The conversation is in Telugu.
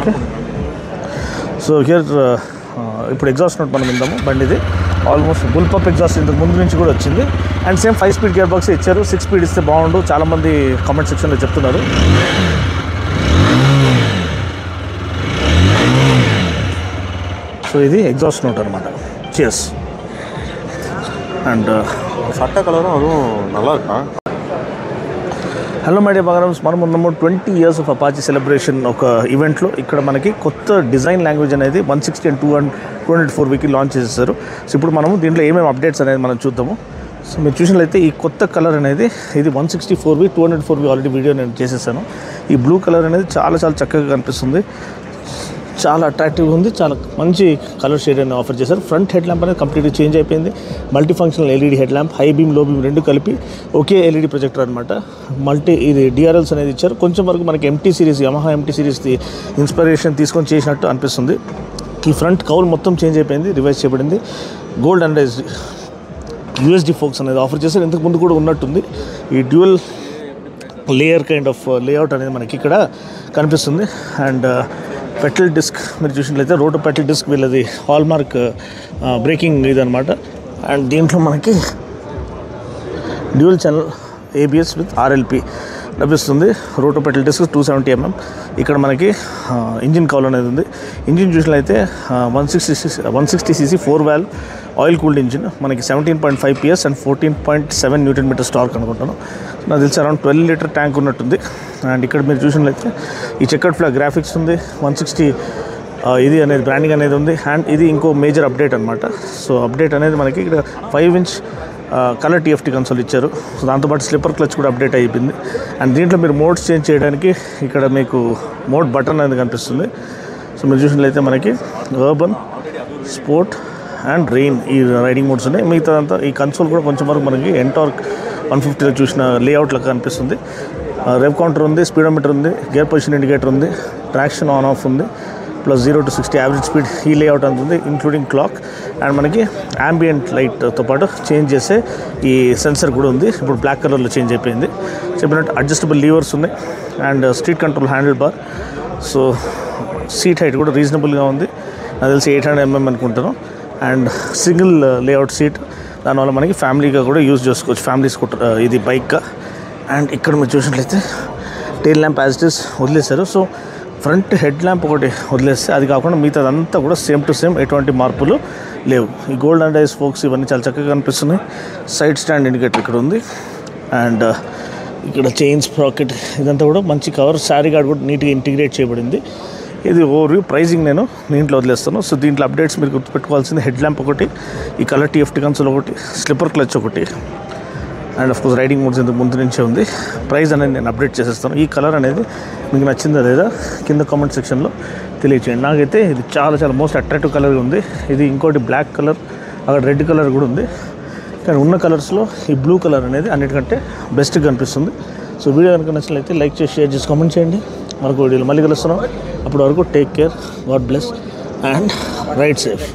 ఓకే. సో హియర్ ఇప్పుడు ఎగ్జాస్ట్ నోట్ మనం విందాము. బండిది ఆల్మోస్ట్ బుల్ పప్ ఎగ్జాస్ట్ ఇంతకు ముందు నుంచి కూడా వచ్చింది. And same 5 speed gear box ఇచ్చారు. 6 స్పీడ్ ఇస్తే బాగుండు చాలామంది కామెంట్ సెక్షన్లో చెప్తున్నారు. సో ఇది ఎగ్జాస్ట్ నోట్ అనమాట. చియర్స్. అండ్ சட்ட கலரும் அதுவும் நல்லா இருக்கா. హలో మై డియర్ బంగారమ్స్, మనం ఉన్నాము 20 years ఆఫ్ అపాచీ సెలబ్రేషన్ ఒక ఈవెంట్లో. ఇక్కడ మనకి కొత్త డిజైన్ లాంగ్వేజ్ అనేది 160 and 204 లాంచ్ చేసేసారు. సో ఇప్పుడు మనము దీంట్లో ఏమేమి అప్డేట్స్ అనేది మనం చూద్దాము. సో మీరు చూసినట్లయితే ఈ కొత్త కలర్ అనేది ఇది 164V 204V ఆల్రెడీ వీడియో నేను చేసేసాను. ఈ బ్లూ కలర్ అనేది చాలా చాలా చక్కగా కనిపిస్తుంది, చాలా అట్రాక్టివ్గా ఉంది, చాలా మంచి కలర్ షేడ్ అని ఆఫర్ చేశారు. ఫ్రంట్ హెడ్ ల్యాంప్ అనేది కంప్లీట్గా చేంజ్ అయిపోయింది. Multi functional LED head lamp, high beam లో బీమ్ రెండు కలిపి ఒకే ఎల్ఈడి ప్రొజెక్టర్ అనమాట. ఇది డిఆర్ఎల్స్ అనేది ఇచ్చారు. కొంచెం వరకు మనకి ఎంటీ సిరీస్, యమహా ఎంటీ సిరీస్ది ఇన్స్పిరేషన్ తీసుకొని చేసినట్టు అనిపిస్తుంది. ఈ ఫ్రంట్ కౌల్ మొత్తం చేంజ్ అయిపోయింది, రివైజ్ చేయబడింది. గోల్డ్ అండ్ యూఎస్డి ఫోక్స్ అనేది ఆఫర్ చేశారు. ఇంతకు ముందు కూడా ఉన్నట్టుంది. ఈ dual layer kind of layout అనేది మనకి ఇక్కడ కనిపిస్తుంది. అండ్ పెట్రోల్ డిస్క్ మీరు చూసినట్లయితే రోటో పెట్రోల్ డిస్క్ వీళ్ళది హాల్మార్క్ బ్రేకింగ్ ఇదనమాట. అండ్ దీంట్లో మనకి dual channel ABS with RLP లభిస్తుంది. Rotor petal disc 270mm. ఇక్కడ మనకి ఇంజిన్ కౌల్ అనేది ఉంది. ఇంజిన్ చూసినట్లయితే 160cc 4 valve oil cooled engine, మనకి 17.5 PS అండ్ 14.7 Nm టార్క్ అనుకుంటాను. నాకు తెలిసి అరౌండ్ 12 లీటర్ ట్యాంక్ ఉన్నట్టుంది. అండ్ ఇక్కడ మీరు చూసినట్లయితే ఈ చెక్కర్డ్ ఫ్లాగ్ గ్రాఫిక్స్ ఉంది. 160 ఇది అనేది బ్రాండింగ్ అనేది ఉంది. అండ్ ఇది ఇంకో మేజర్ అప్డేట్ అనమాట. సో అప్డేట్ అనేది మనకి ఇక్కడ 5-inch కలర్ TFT కన్సోల్ ఇచ్చారు. సో దాంతోపాటు స్లిప్పర్ క్లచ్ కూడా అప్డేట్ అయిపోయింది. అండ్ దీంట్లో మీరు మోడ్స్ చేంజ్ చేయడానికి ఇక్కడ మీకు మోడ్ బటన్ అనేది కనిపిస్తుంది. సో మీరు చూసినట్లయితే మనకి అర్బన్, స్పోర్ట్ అండ్ రెయిన్ ఈ రైడింగ్ మోడ్స్ ఉన్నాయి. మిగతాదంతా ఈ కన్సోల్ కూడా కొంచెం వరకు మనకి ఎంటార్క్ 150లో చూసిన లేఅవుట్లో కనిపిస్తుంది. రెవ్ కౌంటర్ ఉంది, స్పీడోమీటర్ ఉంది, గేర్ పొజిషన్ ఇండికేటర్ ఉంది, ట్రాక్షన్ ఆన్ ఆఫ్ ఉంది, ప్లస్ 0 to 60 యావరేజ్ స్పీడ్ ఈ లేఅవుట్ ఉంటుంది, ఇంక్లూడింగ్ క్లాక్. అండ్ మనకి యాంబియంట్ లైట్తో పాటు చేంజ్ చేసే ఈ సెన్సర్ కూడా ఉంది. ఇప్పుడు బ్లాక్ కలర్లో చేంజ్ అయిపోయింది. చెప్పినట్టు అడ్జస్టబుల్ లీవర్స్ ఉన్నాయి. And street control handle bar. So seat height కూడా రీజనబుల్గా ఉంది. నాకు తెలిసి 800mm అనుకుంటాను. అండ్ సింగిల్ లేఅవుట్ సీట్, దానివల్ల మనకి ఫ్యామిలీగా కూడా యూజ్ చేసుకోవచ్చు, ఫ్యామిలీ స్కూటర్ ఇది బైక్గా. అండ్ ఇక్కడ మీరు చూసినట్లయితే tail lamp as it is వదిలేశారు. సో ఫ్రంట్ హెడ్ ల్యాంప్ ఒకటి వదిలేస్తే అది కాకుండా మిగతాదంతా కూడా సేమ్ టు సేమ్, ఎటువంటి మార్పులు లేవు. ఈ గోల్డ్ అండ్ ఐస్ ఫోక్స్ ఇవన్నీ చాలా చక్కగా కనిపిస్తున్నాయి. సైడ్ స్టాండ్ ఇండికేటర్ ఇక్కడ ఉంది. అండ్ ఇక్కడ చైన్ స్ప్రాకెట్ ఇదంతా కూడా మంచి కవర్, శారీ గార్డ్ కూడా నీట్గా ఇంటిగ్రేట్ చేయబడింది. ఇది ఓవర్వ్యూ. ప్రైజింగ్ నేను దీంట్లో వదిలేస్తాను. సో దీంట్లో అప్డేట్స్ మీరు గుర్తుపెట్టుకోవాల్సింది హెడ్ ల్యాంప్ ఒకటి, ఈ కలర్ TFT కన్సోల్ ఒకటి, స్లిప్పర్ క్లచ్ ఒకటి, and of course riding modes ఇంతకు ముందు నుంచే ఉంది. ప్రైస్ అనేది నేను అప్డేట్ చేసేస్తాను. ఈ కలర్ అనేది మీకు నచ్చిందా లేదా కింద కామెంట్ సెక్షన్లో తెలియచేయండి. నాకైతే ఇది చాలా చాలా మోస్ట్ అట్రాక్టివ్ కలర్ ఉంది. ఇది ఇంకోటి బ్లాక్ కలర్, అక్కడ రెడ్ కలర్ కూడా ఉంది. కానీ ఉన్న కలర్స్లో ఈ బ్లూ కలర్ అనేది అన్నిటికంటే బెస్ట్గా కనిపిస్తుంది. సో వీడియో కనుక నచ్చినట్లయితే లైక్ చేసి, షేర్ చేసి, కామెంట్ చేయండి. మరొక వీడియోలో మళ్ళీ కలుస్తున్నాం. అప్పటి వరకు take care, God bless and ride safe.